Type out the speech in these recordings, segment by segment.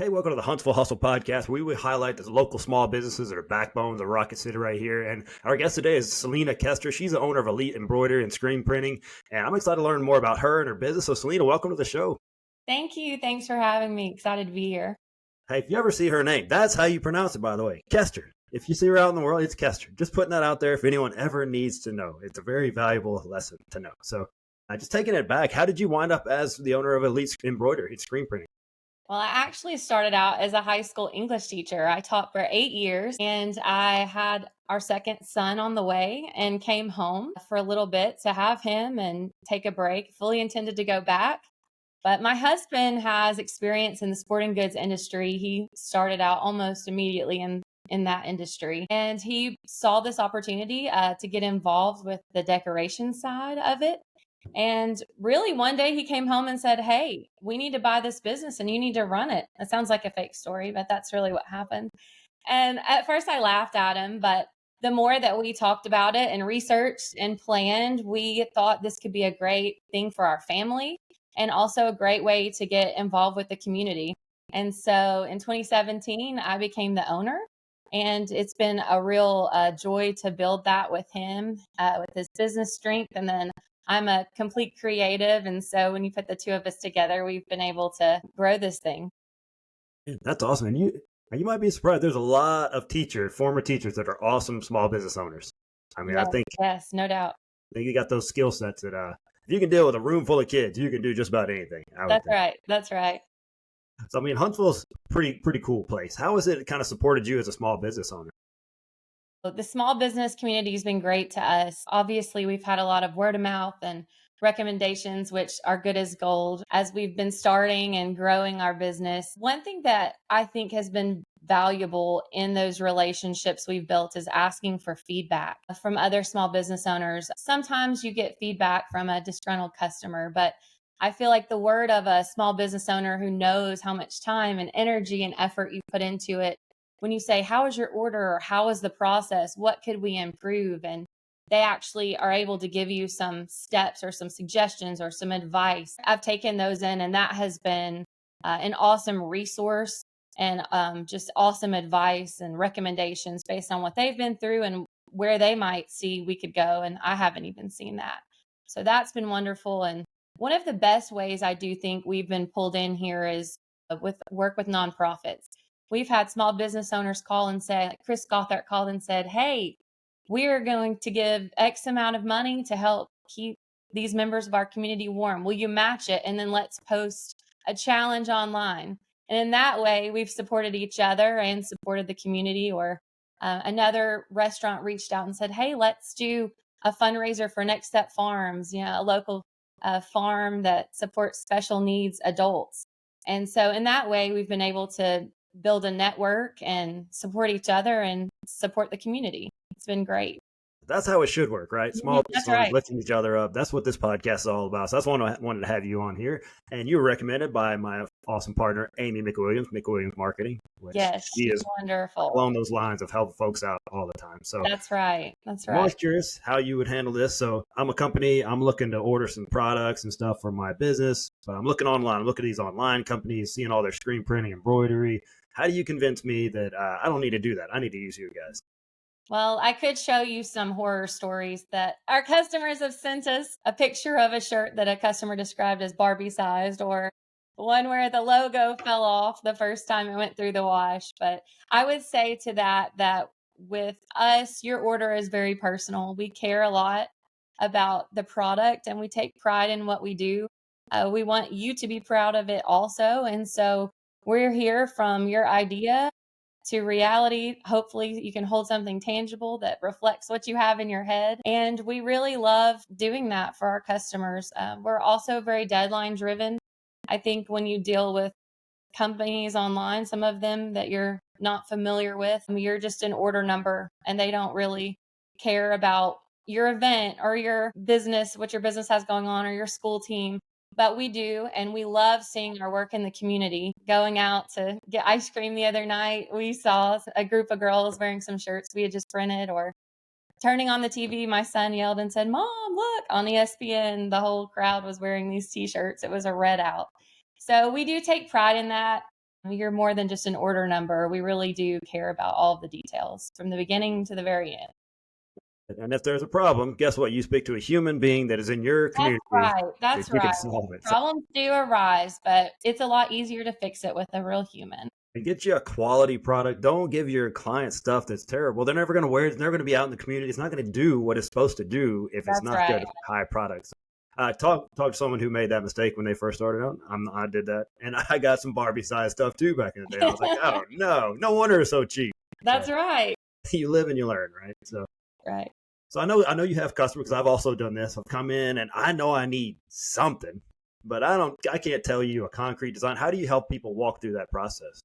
Hey, welcome to the Huntsville Hustle Podcast. We highlight the local small businesses that are backbones of Rocket City right here. And our guest today is Selena Koester. She's the owner of Elite Embroidery and Screen Printing. And I'm excited to learn more about her and her business. So, Selena, welcome to the show. Thank you. Thanks for having me. Excited to be here. Hey, if you ever see her name, that's how you pronounce it, by the way, Koester. If you see her out in the world, it's Koester. Just putting that out there if anyone ever needs to know. It's a very valuable lesson to know. So, just taking it back, how did you wind up as the owner of Elite Embroidery and Screen Printing? Well, I actually started out as a high school English teacher. I taught for 8 years and I had our second son on the way and came home for a little bit to have him and take a break. Fully intended to go back. But my husband has experience in the sporting goods industry. He started out almost immediately in that industry. And he saw this opportunity to get involved with the decoration side of it. And really, one day he came home and said, "Hey, we need to buy this business and you need to run it." That sounds like a fake story, but that's really what happened. And at first I laughed at him, but the more that we talked about it and researched and planned, we thought this could be a great thing for our family and also a great way to get involved with the community. And so in 2017, I became the owner. And it's been a real joy to build that with him, with his business strength. And then I'm a complete creative. And so when you put the two of us together, we've been able to grow this thing. Yeah, that's awesome. And you might be surprised. There's a lot of former teachers that are awesome small business owners. I mean, Yes, yes, no doubt. I think you got those skill sets that if you can deal with a room full of kids, you can do just about anything. I would That's think. right. That's right. So I mean, Huntsville's pretty cool place. How has it kind of supported you as a small business owner? The small business community has been great to us. Obviously, we've had a lot of word of mouth and recommendations, which are good as gold as we've been starting and growing our business. One thing that I think has been valuable in those relationships we've built is asking for feedback from other small business owners. Sometimes you get feedback from a disgruntled customer, but I feel like the word of a small business owner who knows how much time and energy and effort you put into it, when you say, "How is your order?" or "How is the process? What could we improve?" And they actually are able to give you some steps or some suggestions or some advice. I've taken those in, and that has been an awesome resource and just awesome advice and recommendations based on what they've been through and where they might see we could go. And I haven't even seen that. So that's been wonderful. And one of the best ways I do think we've been pulled in here is with work with nonprofits. We've had small business owners call and say, like Chris Gothard called and said, "Hey, we're going to give X amount of money to help keep these members of our community warm. Will you match it? And then let's post a challenge online." And in that way, we've supported each other and supported the community. Or another restaurant reached out and said, "Hey, let's do a fundraiser for Next Step Farms, a local farm that supports special needs adults." And so in that way, we've been able to build a network and support each other and support the community. It's been great. That's how it should work, right? Small business That's owners right. lifting each other up. That's what this podcast is all about. So that's why I wanted to have you on here. And you were recommended by my awesome partner, Amy McWilliams Marketing, which Yes. she is Wonderful. along those lines of helping folks out all the time. So That's right. That's I'm always right. curious how you would handle this. So I'm a company. I'm looking to order some products and stuff for my business, but I'm looking online. I'm looking at these online companies, seeing all their screen printing, embroidery. How do you convince me that I don't need to do that? I need to use you guys. Well, I could show you some horror stories that our customers have sent us a picture of a shirt that a customer described as Barbie sized, or one where the logo fell off the first time it went through the wash. But I would say to that with us, your order is very personal. We care a lot about the product and we take pride in what we do. We want you to be proud of it also. And so we're here from your idea to reality. Hopefully, you can hold something tangible that reflects what you have in your head. And we really love doing that for our customers. We're also very deadline driven. I think when you deal with companies online, some of them that you're not familiar with, you're just an order number and they don't really care about your event or your business, what your business has going on, or your school team. But we do, and we love seeing our work in the community. Going out to get ice cream the other night, we saw a group of girls wearing some shirts we had just printed, or turning on the TV, my son yelled and said, "Mom, look," on ESPN. The whole crowd was wearing these t-shirts. It was a red out. So we do take pride in that. You're more than just an order number. We really do care about all of the details from the beginning to the very end. And if there's a problem, guess what? You speak to a human being that is in your That's community right. that That's you can right. solve it. So Problems do arise, but it's a lot easier to fix it with a real human. and get you a quality product. Don't give your client stuff that's terrible. They're never going to wear it. It's never going to be out in the community. It's not going to do what it's supposed to do if it's That's not good right. high products. Talk to someone who made that mistake when they first started out. I did that, and I got some Barbie size stuff too back in the day. I was like, oh no, no wonder it's so cheap. So That's right. you live and you learn, right? So Right. so I know you have customers because I've also done this. I've come in and I know I need something, but I can't tell you a concrete design. How do you help people walk through that process?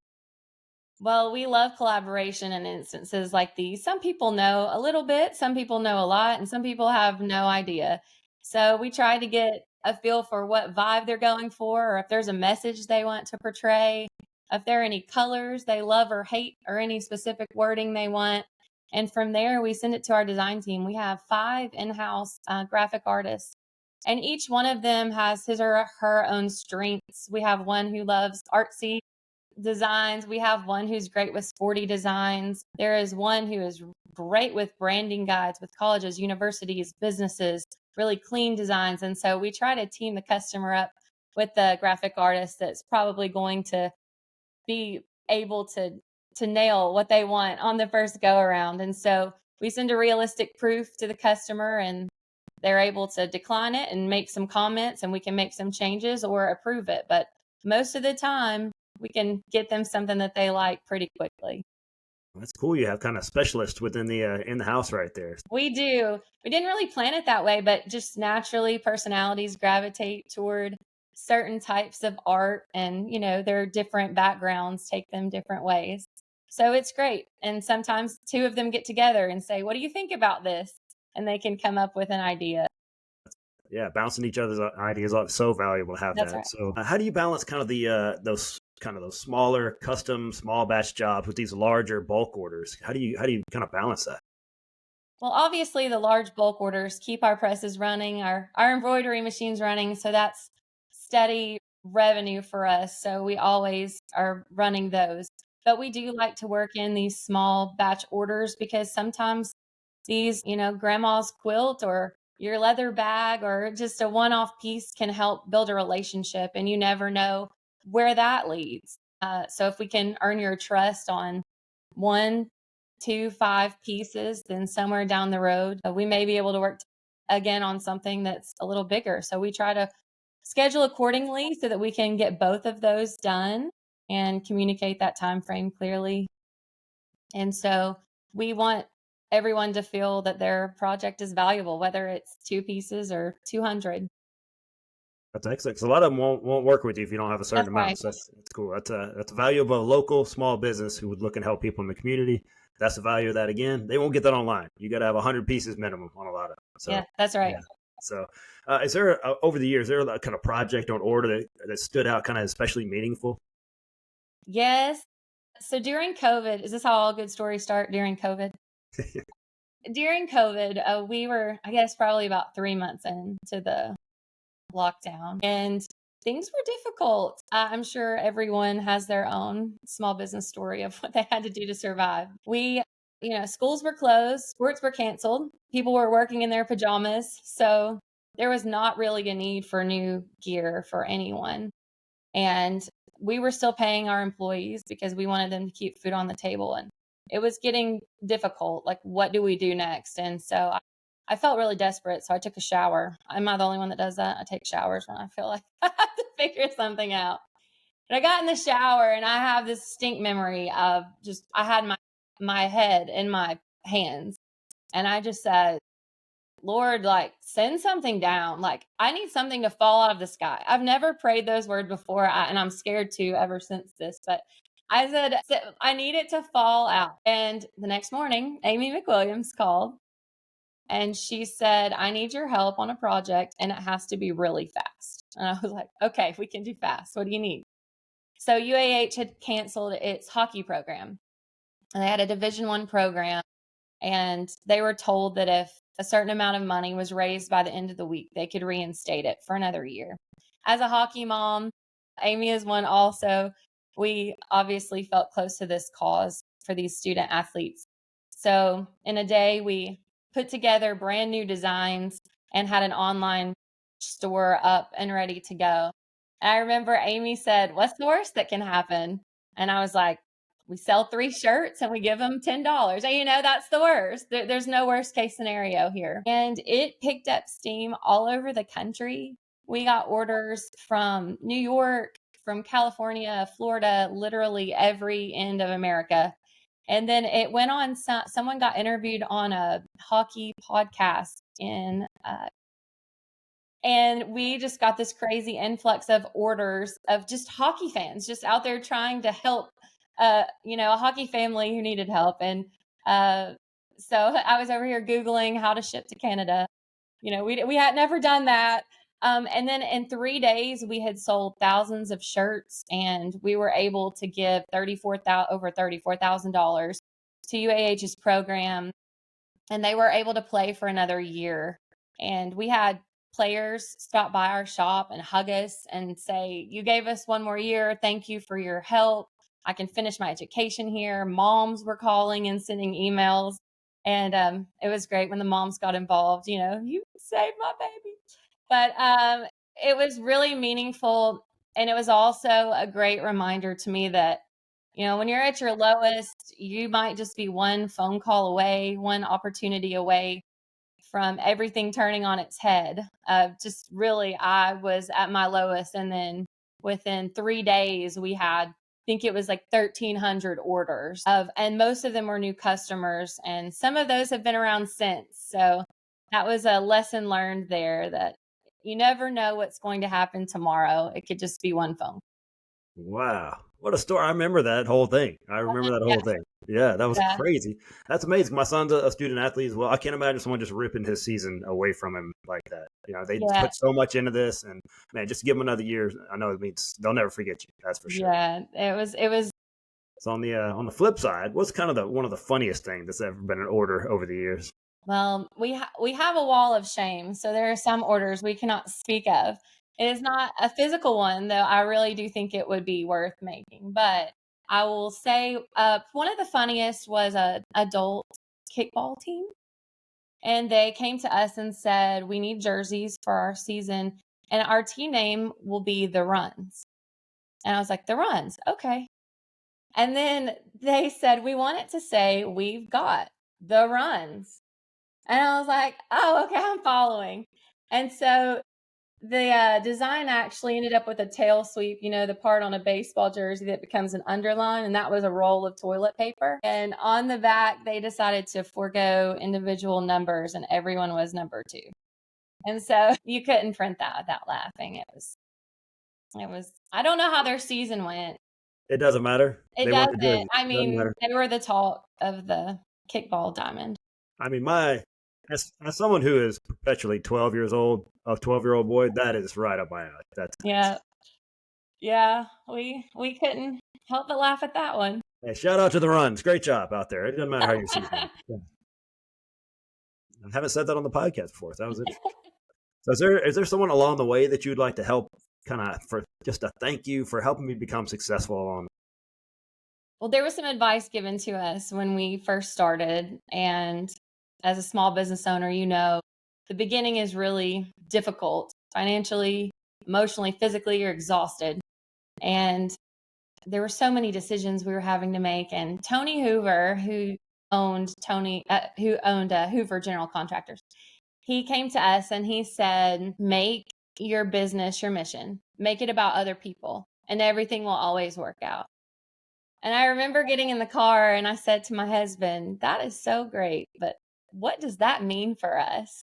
Well, we love collaboration in instances like these. Some people know a little bit, some people know a lot, and some people have no idea. So we try to get a feel for what vibe they're going for, or if there's a message they want to portray, if there are any colors they love or hate, or any specific wording they want. And from there, we send it to our design team. We have 5 in house graphic artists, and each one of them has his or her own strengths. We have one who loves artsy designs. We have one who's great with sporty designs. There is one who is great with branding guides with colleges, universities, businesses, really clean designs. And so we try to team the customer up with the graphic artist that's probably going to be able to nail what they want on the first go around. And so we send a realistic proof to the customer, and they're able to decline it and make some comments, and we can make some changes or approve it. But most of the time, we can get them something that they like pretty quickly. That's cool. You have kind of specialists within the in the house right there. We do. We didn't really plan it that way, but just naturally personalities gravitate toward certain types of art, and their different backgrounds take them different ways. So it's great. And sometimes two of them get together and say, "What do you think about this?" And they can come up with an idea. Yeah, bouncing each other's ideas off is so valuable to have That's that. right. So, how do you balance kind of the those smaller custom small batch jobs with these larger bulk orders? How do you kind of balance that? Well, obviously, the large bulk orders keep our presses running, our embroidery machines running. So that's steady revenue for us. So we always are running those. But we do like to work in these small batch orders because sometimes these, grandma's quilt or your leather bag or just a one off piece can help build a relationship, and you never know where that leads. So if we can earn your trust on one, two, 5 pieces, then somewhere down the road, we may be able to work again on something that's a little bigger. So we try to schedule accordingly so that we can get both of those done and communicate that time frame clearly. And so we want everyone to feel that their project is valuable, whether it's 2 pieces or 200. That's excellent. 'Cause a lot of them won't work with you if you don't have a certain That's amount. right. So that's cool. That's a value of a local small business who would look and help people in the community. That's the value of that. Again, they won't get that online. You got to have 100 pieces minimum on a lot of them. So Yeah, that's right. yeah. So is there over the years, is there a kind of project or order that stood out, kind of especially meaningful? Yes. So during COVID, is this how all good stories start during COVID? During COVID, we were, I guess, probably about 3 months into the lockdown, and things were difficult. I'm sure everyone has their own small business story of what they had to do to survive. Schools were closed, sports were canceled, people were working in their pajamas. So there was not really a need for new gear for anyone. And we were still paying our employees because we wanted them to keep food on the table. And it was getting difficult. Like, what do we do next? And so I felt really desperate. So I took a shower. Am I the only one that does that? I take showers when I feel like I have to figure something out. And I got in the shower, and I have this distinct memory of just, I had my head in my hands, and I just said, "Lord, like, send something down. Like, I need something to fall out of the sky." I've never prayed those words before, and I'm scared to ever since this. But I said, "I need it to fall out." And the next morning, Amy McWilliams called, and she said, "I need your help on a project, and it has to be really fast." And I was like, "Okay, we can do fast. What do you need?" So UAH had canceled its hockey program, and they had a Division 1 program, and they were told that if a certain amount of money was raised by the end of the week, they could reinstate it for another year. As a hockey mom, Amy is one also. we obviously felt close to this cause for these student athletes. So in a day, we put together brand new designs and had an online store up and ready to go. And I remember Amy said, "What's the worst that can happen?" And I was like, "We sell 3 shirts and we give them $10." And that's the worst. There's no worst case scenario here. And it picked up steam all over the country. We got orders from New York, from California, Florida, literally every end of America. And then it went on, someone got interviewed on a hockey podcast and we just got this crazy influx of orders of just hockey fans just out there trying to help, a hockey family who needed help. And so I was over here Googling how to ship to Canada. We had never done that. And then in 3 days, we had sold thousands of shirts, and we were able to give over $34,000 to UAH's program, and they were able to play for another year. And we had players stop by our shop and hug us and say, "You gave us one more year. Thank you for your help. I can finish my education here." Moms were calling and sending emails. And it was great when the moms got involved. "You saved my baby." But it was really meaningful. And it was also a great reminder to me that, when you're at your lowest, you might just be one phone call away, one opportunity away from everything turning on its head. Just really, I was at my lowest. And then within 3 days, we had, I think it was like 1,300 orders and most of them were new customers. And some of those have been around since. So that was a lesson learned there, that you never know what's going to happen tomorrow. It could just be one phone. Wow. What a story. I remember that whole thing. I remember that Yeah. whole thing. Yeah, that was Yeah. crazy. That's amazing. My son's a student athlete as well. I can't imagine someone just ripping his season away from him like that. They Yeah. put so much into this, and man, just to give them another year, I know it means they'll never forget you. That's for sure. Yeah. It was. So on the flip side, what's kind of one of the funniest things that's ever been an order over the years? Well, we have a wall of shame. So there are some orders we cannot speak of. It is not a physical one, though I really do think it would be worth making. But I will say one of the funniest was a adult kickball team. And they came to us and said, "We need jerseys for our season, and our team name will be the Runs." And I was like, "The Runs, okay." And then they said, "We want it to say, 'We've got the Runs.'" And I was like, "Oh, okay, I'm following." And so the design actually ended up with a tail sweep, the part on a baseball jersey that becomes an underline. And that was a roll of toilet paper. And on the back, they decided to forego individual numbers, and everyone was number 2. And so you couldn't print that without laughing. I don't know how their season went. It doesn't matter. It They want the doesn't. jersey. I Doesn't mean, matter. they were the talk of the kickball diamond. I mean, as someone who is perpetually 12 years old, a 12-year-old boy, that is right up my alley. That's Yeah. Yeah. We couldn't help but laugh at that one. Hey, shout out to the Runs. Great job out there. It doesn't matter how your season is. Yeah. I haven't said that on the podcast before. So that was it. So is there someone along the way that you'd like to help, kind of for just a thank you for helping me become successful along? Well, there was some advice given to us when we first started. And as a small business owner, the beginning is really difficult financially, emotionally, physically. You're exhausted. And there were so many decisions we were having to make. And Tony Hoover, who owned Hoover General Contractors, he came to us and he said, "Make your business your mission. Make it about other people, and everything will always work out." And I remember getting in the car and I said to my husband, "That is so great, but what does that mean for us?"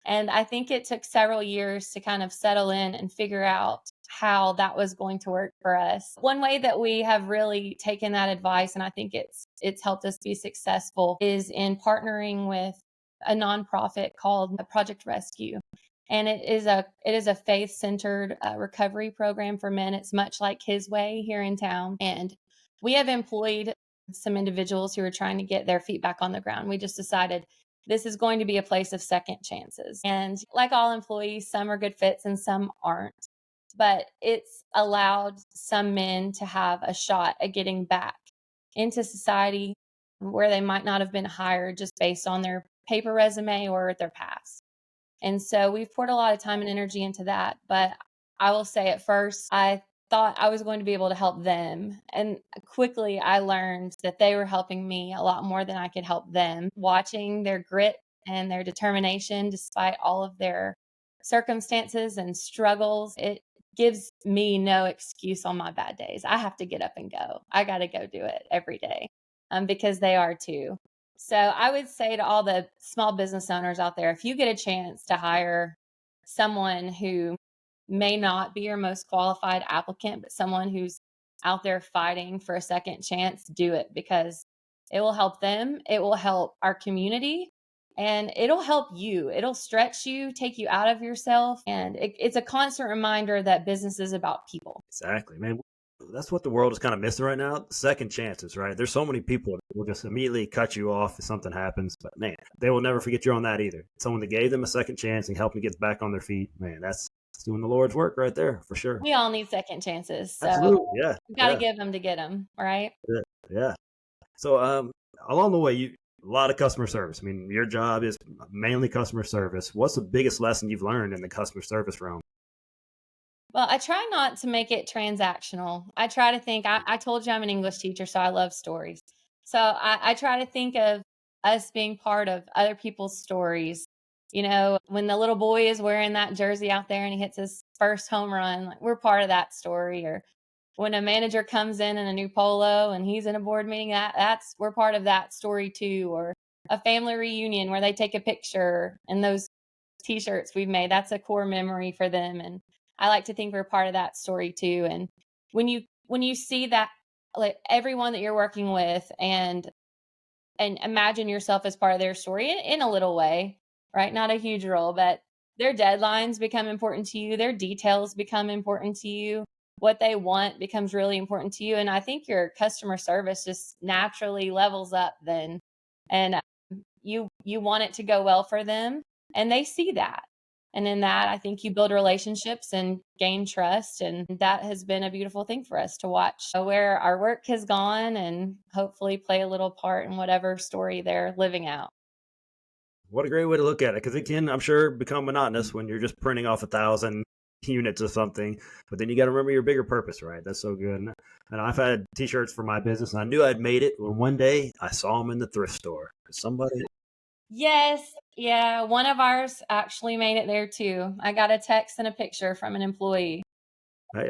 And I think it took several years to kind of settle in and figure out how that was going to work for us. One way that we have really taken that advice, and I think it's helped us be successful, is in partnering with a nonprofit called Project Rescue. And it is a faith-centered recovery program for men. It's much like His Way here in town. And we have employed some individuals who are trying to get their feet back on the ground. We just decided this is going to be a place of second chances. And like all employees, some are good fits and some aren't. but it's allowed some men to have a shot at getting back into society where they might not have been hired just based on their paper resume or their past. And so we've poured a lot of time and energy into that. But I will say at first, I thought I was going to be able to help them. And quickly I learned that they were helping me a lot more than I could help them. Watching their grit and their determination, despite all of their circumstances and struggles, it gives me no excuse on my bad days. I have to get up and go. I got to go do it every day because they are too. So I would say to all the small business owners out there, if you get a chance to hire someone who may not be your most qualified applicant, but someone who's out there fighting for a second chance, do it because it will help them. It will help our community and it'll help you. It'll stretch you, take you out of yourself. And it's a constant reminder that business is about people. Exactly, man. That's what the world is kind of missing right now. Second chances, right? There's so many people that will just immediately cut you off if something happens. But man, they will never forget you on that either. Someone that gave them a second chance and helped them get back on their feet. Man, that's doing the Lord's work right there for sure. We all need second chances. So absolutely, yeah. You got to give them to get them, right? Yeah. So along the way, a lot of customer service. I mean, your job is mainly customer service. What's the biggest lesson you've learned in the customer service realm? Well, I try not to make it transactional. I try to think, I told you I'm an English teacher, so I love stories. So I try to think of us being part of other people's stories. You know, when the little boy is wearing that jersey out there and he hits his first home run, like we're part of that story. Or when a manager comes in a new polo and he's in a board meeting, we're part of that story too. Or a family reunion where they take a picture and those t-shirts we've made, that's a core memory for them. And I like to think we're part of that story too. And when you see that, like everyone that you're working with and imagine yourself as part of their story in a little way, right? Not a huge role, but their deadlines become important to you. Their details become important to you. What they want becomes really important to you. And I think your customer service just naturally levels up then. And you want it to go well for them and they see that. And in that, I think you build relationships and gain trust. And that has been a beautiful thing for us to watch where our work has gone and hopefully play a little part in whatever story they're living out. What a great way to look at it. Because it can, I'm sure, become monotonous when you're just printing off 1,000 units of something. But then you got to remember your bigger purpose, right? That's so good. And I've had t-shirts for my business and I knew I'd made it when one day I saw them in the thrift store. Somebody. Yes. Yeah. One of ours actually made it there too. I got a text and a picture from an employee. Hey,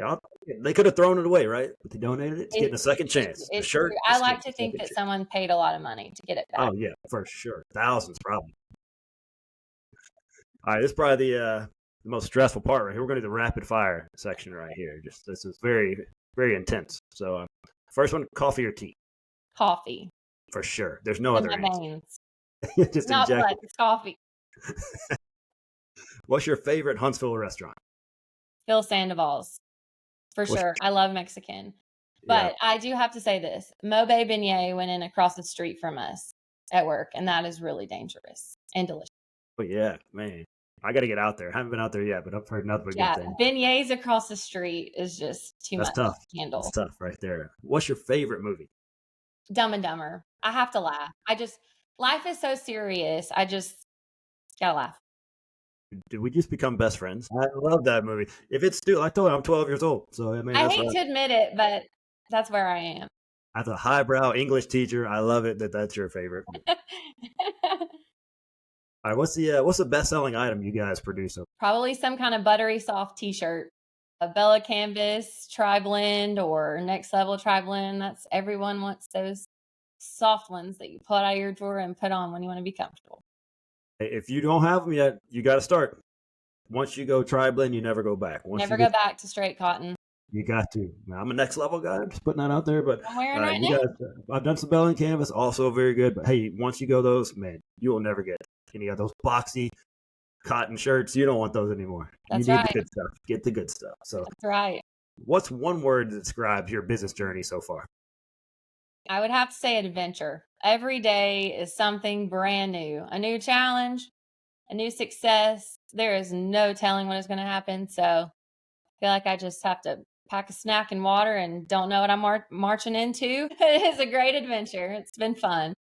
they could have thrown it away, right? But they donated it. It's getting a second chance. The It's shirt. true. I like to think that someone paid a lot of money to get it back. Oh, yeah, for sure. Thousands, probably. All right, this is probably the most stressful part right here. We're going to do the rapid fire section right here. Just this is very, very intense. So, first one, coffee or tea? Coffee. For sure. There's no other answer. Veins. Just not blood, it's coffee. What's your favorite Huntsville restaurant? Phil Sandoval's. For sure. I love Mexican. But yeah. I do have to say this. Mobe Beignet went in across the street from us at work, and that is really dangerous and delicious. Oh, yeah, man. I got to get out there. I haven't been out there yet, but I've heard nothing but good things. Beignets across the street is just too much to handle. That's tough right there. What's your favorite movie? Dumb and Dumber. I have to laugh. Life is so serious. I just gotta laugh. Did we just become best friends? I love that movie. If it's still, I told you I'm 12 years old. So I hate to admit it, but that's where I am. As a highbrow English teacher, I love it that's your favorite. All right, what's the best-selling item you guys produce? Probably some kind of buttery soft t-shirt. A Bella Canvas tri-blend or Next Level tri-blend. That's everyone wants those soft ones that you pull out of your drawer and put on when you want to be comfortable. If you don't have them yet, you got to start. Once you go tri-blend, you never go back. Never go back to straight cotton. You got to. I'm a Next Level guy. I'm just putting that out there. But I'm wearing right now. I've done some Bella Canvas, also very good. But hey, once you go those, man, you will never get any of those boxy cotton shirts. You don't want those anymore. That's you need right. the good stuff. Get the good stuff. So that's right. What's one word that describes your business journey so far? I would have to say adventure. Every day is something brand new, a new challenge, a new success. There is no telling what is going to happen. So feel like I just have to pack a snack and water and don't know what I'm marching into. It is a great adventure. It's been fun.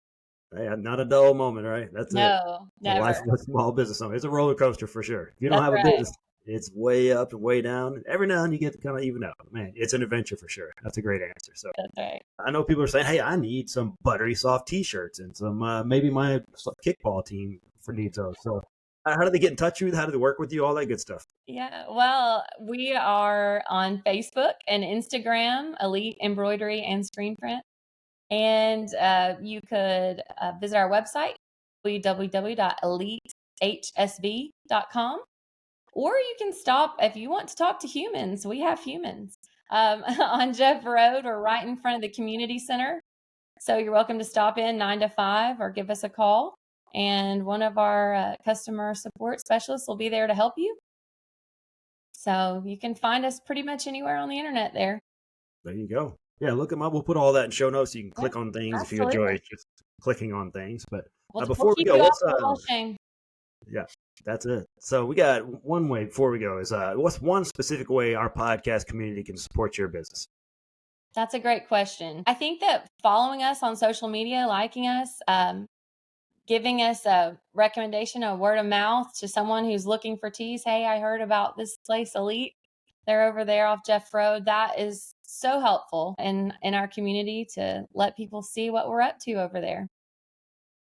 Hey, not a dull moment, right? That's it. No, The life never. of a small business owner. It's a roller coaster for sure. If you don't That's have a right. business, it's way up and way down. Every now and then you get to kind of even out. Man, it's an adventure for sure. That's a great answer. So That's right. I know people are saying, "Hey, I need some buttery soft T-shirts and some maybe my kickball team for needs those." So how do they get in touch with you? How do they work with you? All that good stuff. Yeah. Well, we are on Facebook and Instagram, Elite Embroidery and Screen Print. And you could visit our website, www.elitehsb.com. Or you can stop if you want to talk to humans. We have humans on Jeff Road. We're right in front of the community center. So you're welcome to stop in 9 to 5 or give us a call. And one of our customer support specialists will be there to help you. So you can find us pretty much anywhere on the internet there. There you go. Yeah, look them up. We'll put all that in show notes. So you can click on things if you Absolutely. enjoy just clicking on things. But We'll before we keep go, you off what's the washing. yeah, that's it. So we got one way before we go is what's one specific way our podcast community can support your business? That's a great question. I think that following us on social media, liking us, giving us a recommendation, a word of mouth to someone who's looking for teas. Hey, I heard about this place, Elite. They're over there off Jeff Road. That is so helpful in our community to let people see what we're up to over there.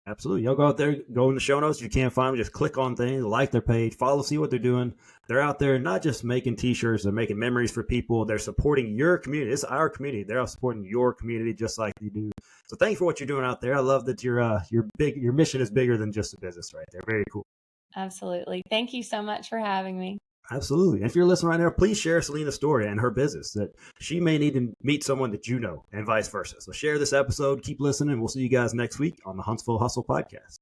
Absolutely. Y'all go out there, go in the show notes. If you can't find them, just click on things, like their page, follow, see what they're doing. They're out there not just making T-shirts, they're making memories for people. They're supporting your community. It's our community. They're supporting your community just like you do. So thanks for what you're doing out there. I love that you're big. Your mission is bigger than just a business right there. Very cool. Absolutely. Thank you so much for having me. Absolutely. And if you're listening right now, please share Selena's story and her business that she may need to meet someone that you know and vice versa. So share this episode, keep listening. We'll see you guys next week on the Huntsville Hustle Podcast.